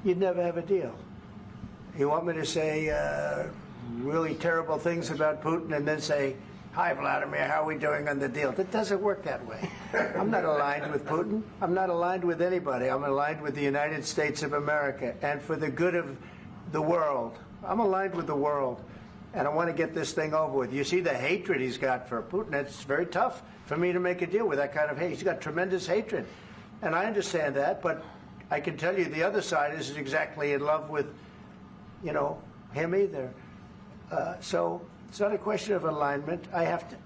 you'd never have a deal. You want me to say really terrible things about Putin and then say, "Hi, Vladimir, how are we doing on the deal?" That doesn't work that way. I'm not aligned with Putin. I'm not aligned with anybody. I'm aligned with the United States of America and for the good of the world. I'm aligned with the world, and I want to get this thing over with. You see the hatred he's got for Putin. It's very tough for me to make a deal with that kind of hate. He's got tremendous hatred, and I understand that, but I can tell you the other side isn't exactly in love with, him either. So it's not a question of alignment.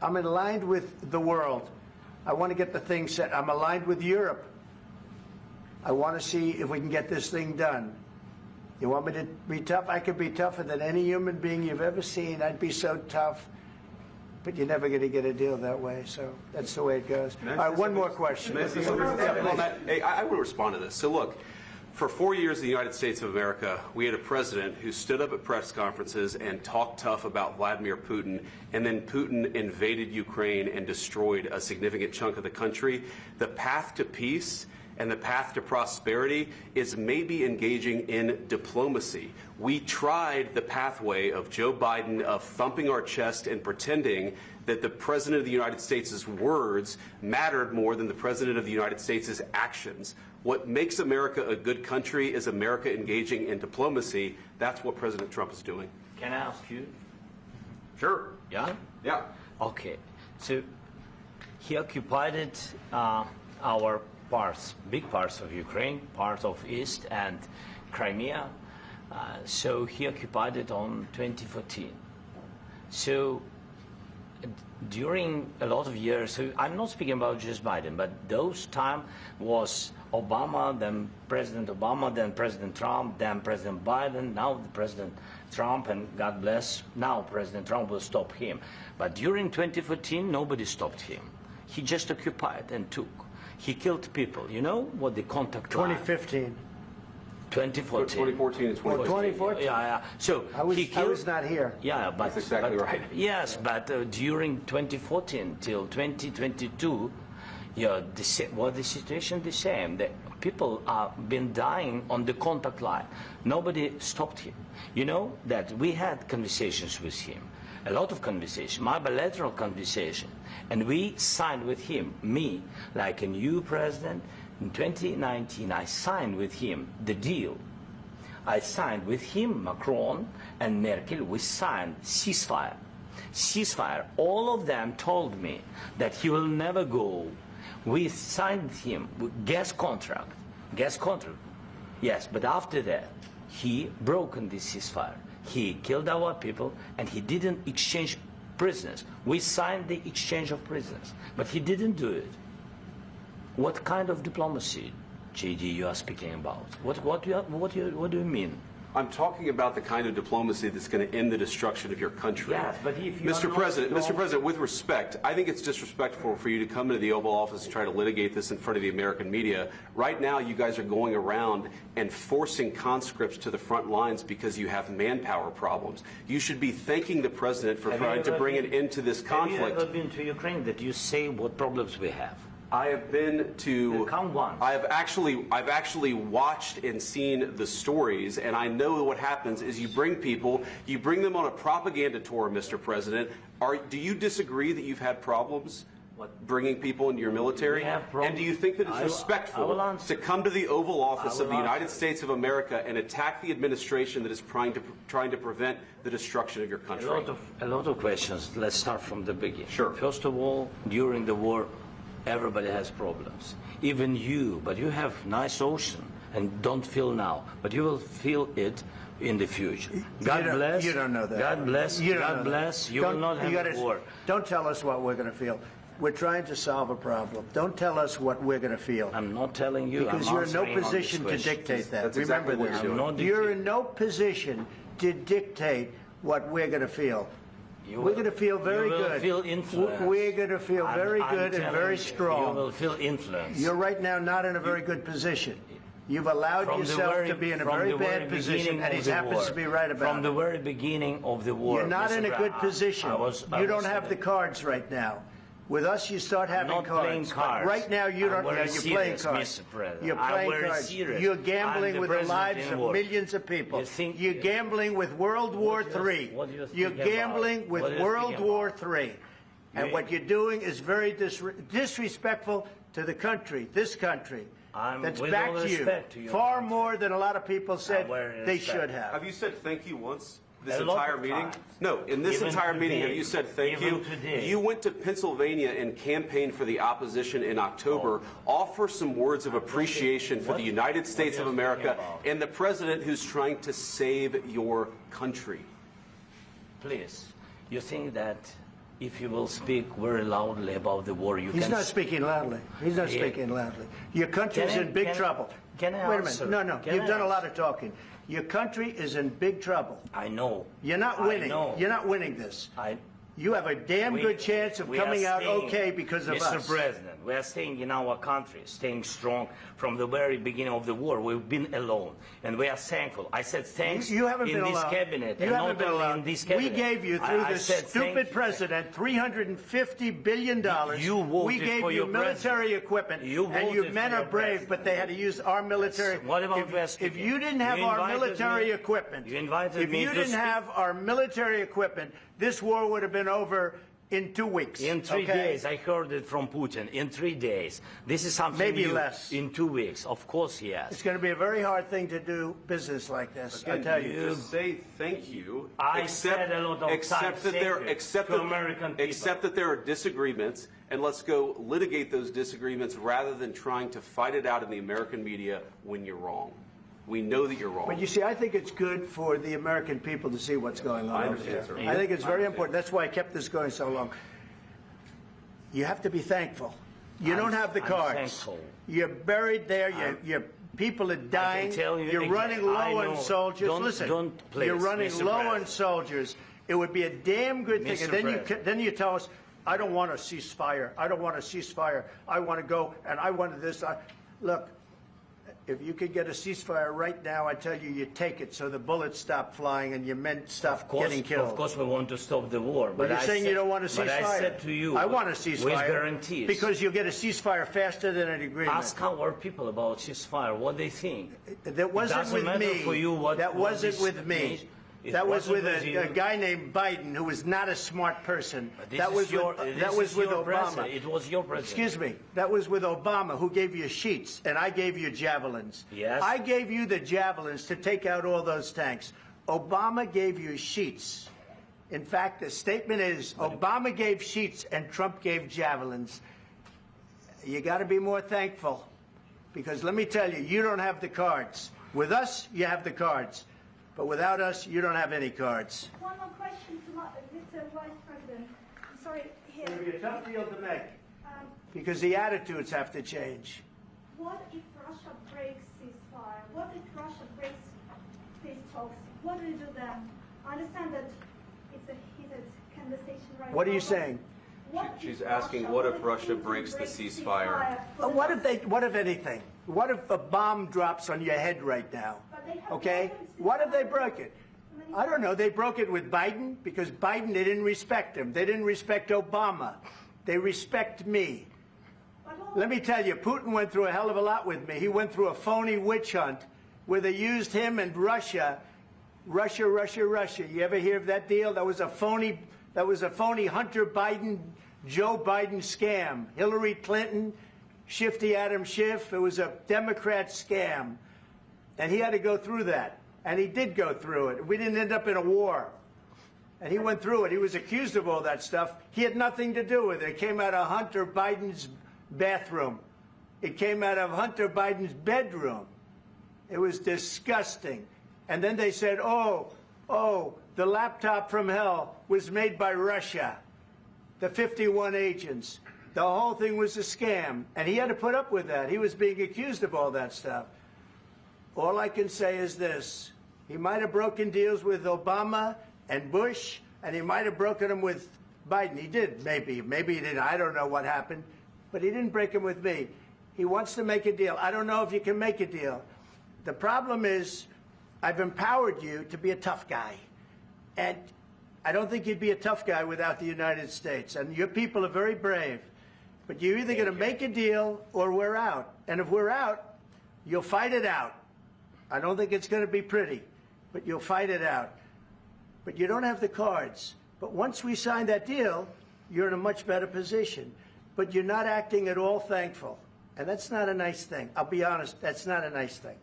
I'm aligned with the world. I want to get the thing set. I'm aligned with Europe. I want to see if we can get this thing done. You want me to be tough? I could be tougher than any human being you've ever seen. I'd be so tough. But you're never going to get a deal that way. So that's the way it goes. All right, one more question. Hey, I want to respond to this. So look, for 4 years in the United States of America, we had a president who stood up at press conferences and talked tough about Vladimir Putin, and then Putin invaded Ukraine and destroyed a significant chunk of the country. The path to peace and the path to prosperity is maybe engaging in diplomacy. We tried the pathway of Joe Biden of thumping our chest and pretending that the President of the United States' words mattered more than the President of the United States' actions. What makes America a good country is America engaging in diplomacy. That's what President Trump is doing. Can I ask you? Sure. Yeah? Yeah. Okay. So he occupied our parts, big parts of Ukraine, part of East and Crimea. So he occupied it on 2014. So during a lot of years, so I'm not speaking about just Biden, but those time was Obama, then President Obama, then President Trump, then President Biden, now the President Trump, and God bless, now President Trump will stop him. But during 2014, nobody stopped him. He just occupied and took. He killed people. You know what the contact 2015. 2014. 2014 and 2014. 2014. Yeah. So I was not here. Yeah, but that's exactly right. Yes, but during 2014 till 2022, the situation the same. The people have been dying on the contact line. Nobody stopped him. You know that we had conversations with him, a lot of conversation, my bilateral conversation, and we signed with him, me, like a new president. In 2019, I signed with him the deal. I signed with him, Macron and Merkel, we signed ceasefire. Ceasefire. All of them told me that he will never go. We signed him with gas contract. Gas contract. Yes, but after that, he broken this ceasefire. He killed our people and he didn't exchange prisoners. We signed the exchange of prisoners, but he didn't do it. What kind of diplomacy, JD, you are speaking about? What do you mean? I'm talking about the kind of diplomacy that's going to end the destruction of your country. Yes, but if you Mr. President, with respect, I think it's disrespectful for you to come into the Oval Office and try to litigate this in front of the American media. Right now, you guys are going around and forcing conscripts to the front lines because you have manpower problems. You should be thanking the President for trying to bring an end to this conflict. Have you ever been to Ukraine that you say what problems we have? I have been to. Count one. I've actually watched and seen the stories, and I know what happens is you bring them on a propaganda tour, Mr. President. Do you disagree that you've had problems bringing people into your military? And do you think that it's respectful to come to the Oval Office of the United States of America and attack the administration that is trying to prevent the destruction of your country? A lot of questions. Let's start from the beginning. Sure. First of all, during the war, everybody has problems, even you, but you have nice ocean and don't feel now, but you will feel it in the future. God bless. You don't know that. God bless. God bless. You will not have a war. Don't tell us what we're going to feel. We're trying to solve a problem. Don't tell us what we're going to feel. I'm not telling you. Because you're in no position to dictate that. That's exactly Remember what this. You're in no position to dictate what we're going to feel. We're going to feel very good. You will feel influence. We're going to feel very good and very strong. You will feel influence. You're right now not in a very good position. You've allowed yourself to be in a very bad position, and he happens to be right about it. From the very beginning of the war. You're not in a good position. You don't have the cards right now. With us, you start having Not cards. playing But cards. right now, you I'm don't. very You're playing serious, cards. Mr. President. You're I'm playing very cards. serious. You're I'm gambling the with the president lives in of war. millions of people. You think- You're gambling with World War What do you- III. what do you You're think about? gambling with What do you World think War about? III. And You- what you're doing is very disrespectful to the country, this country. That's with back all to you. respect to your Far country. more than a lot of people said very they respect. should have. Have you said thank you once this A lot entire of meeting? times. No, in this Even entire meeting, today. have you said thank Even you? today. You went to Pennsylvania and campaigned for the opposition in October. Offer some words of appreciation for the United States of you America speaking about? and the president who's trying to save your country. Please, you think that if you will speak very loudly about the war, you He's can... not speaking loudly. He's not Yeah. speaking loudly. Your country's Can I- in big can- trouble. can I Wait a answer? minute. No. Can You've I done a lot answer? of talking. Your country is in big trouble. I know. You're not I winning. know. You're not winning this. I, You have a damn we- good chance of we are coming out staying- okay because of Mr. us. President, we are staying in our country, staying strong from the very beginning of the war. We've been alone, and we are thankful. I said thanks You haven't in been this alone. cabinet, You and haven't not been only alone. in this We cabinet. gave you, through I this said thank stupid you. president, $350 billion. You voted we gave for you your military president. equipment, You and your voted men for are your brave, president. but they had to use our military. What about if West you didn't have You our invited military me- equipment, you invited if me you to didn't speak. have our military equipment, this war would have been over in 2 weeks. In 3 okay? days, I heard it from Putin. In 3 days, this is something Maybe new. less. In 2 weeks, of course, yes. It's going to be a very hard thing to do business like this. I tell you. Just say thank you. I said a lot of accept times that thank there, you accept to that, American people. accept that there are disagreements, and let's go litigate those disagreements rather than trying to fight it out in the American media when you're wrong. We know that you're wrong. But you see, I think it's good for the American people to see what's going on. I over understand, there. sir. I think it's I very understand. important. That's why I kept this going so long. You have to be thankful. You don't have the I'm cards. thankful. You're buried there. Your people are dying. tell you You're again, running low I on know. soldiers. Don't- Listen, don't, please, you're running Mr. low President. on soldiers. It would be a damn good thing. Mr. And then President. then you tell us, I don't want a ceasefire. I don't want a ceasefire. I want to go and I wanted this. Look. If you could get a ceasefire right now, I tell you, you take it so the bullets stop flying and your men stop getting killed. Of course, we want to stop the war. But you're saying you don't want a ceasefire. But I said to you, I want a ceasefire. with guarantees. Because you'll get a ceasefire faster than an agreement. Ask our people about ceasefire, what they think. That wasn't doesn't with matter me. for you what- that what wasn't this with me. means. It That was wasn't with with you. a guy named Biden, who was not a smart person. But this That is was your, with, this that was is with your Obama. president. It was your president. Excuse me. That was with Obama, who gave you sheets, and I gave you javelins. Yes. I gave you the javelins to take out all those tanks. Obama gave you sheets. In fact, the statement is Obama gave sheets and Trump gave javelins. You got to be more thankful, because let me tell you, you don't have the cards. With us, you have the cards. But without us, you don't have any cards. One more question to Mr. Vice President. I'm sorry, here. It's going to be a tough deal to make, Um, because the attitudes have to change. what if Russia breaks ceasefire? What if Russia breaks peace talks? What do you do then? I understand that it's a heated conversation right now. What are you but saying? what She's if asking, Russia- what if Russia Putin breaks the breaks ceasefire? for the- What if anything? What if a bomb drops on your head right now? But they have Okay? broken What if they ceasefire broke it? many I don't know. They broke it with Biden because Biden, they didn't respect him. They didn't respect Obama. They respect me. But all- Let me tell you, Putin went through a hell of a lot with me. He went through a phony witch hunt where they used him and Russia. Russia. You ever hear of that deal? That was a phony Hunter Biden, Joe Biden scam. Hillary Clinton, Shifty Adam Schiff. It was a Democrat scam. And he had to go through that. And he did go through it. We didn't end up in a war. And he went through it. He was accused of all that stuff. He had nothing to do with it. It came out of Hunter Biden's bathroom. It came out of Hunter Biden's bedroom. It was disgusting. And then they said, oh, the laptop from hell was made by Russia. The 51 agents. The whole thing was a scam. And he had to put up with that. He was being accused of all that stuff. All I can say is this. He might have broken deals with Obama and Bush, and he might have broken them with Biden. He did, maybe. Maybe he didn't. I don't know what happened. But he didn't break them with me. He wants to make a deal. I don't know if you can make a deal. The problem is I've empowered you to be a tough guy. And I don't think you'd be a tough guy without the United States. And your people are very brave. But you're either going to make a deal or we're out. And if we're out, you'll fight it out. I don't think it's going to be pretty, but you'll fight it out. But you don't have the cards. But once we sign that deal, you're in a much better position. But you're not acting at all thankful. And that's not a nice thing. I'll be honest, that's not a nice thing.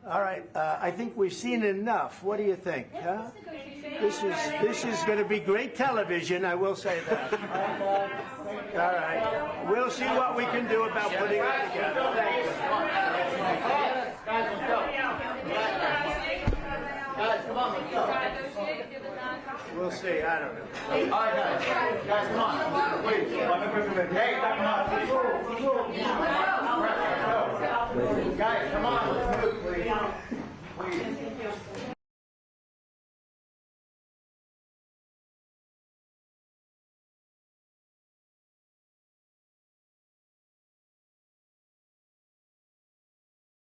All right, I think we've seen enough. What do you think? Huh? This is going to be great television, I will say that. All right. We'll see what we can do about putting it together. Guys, let's go. Guys, come on, let's go. We'll see. I don't know. All right, guys. Guys, come on. Please. Hey, come on. Guys, come on.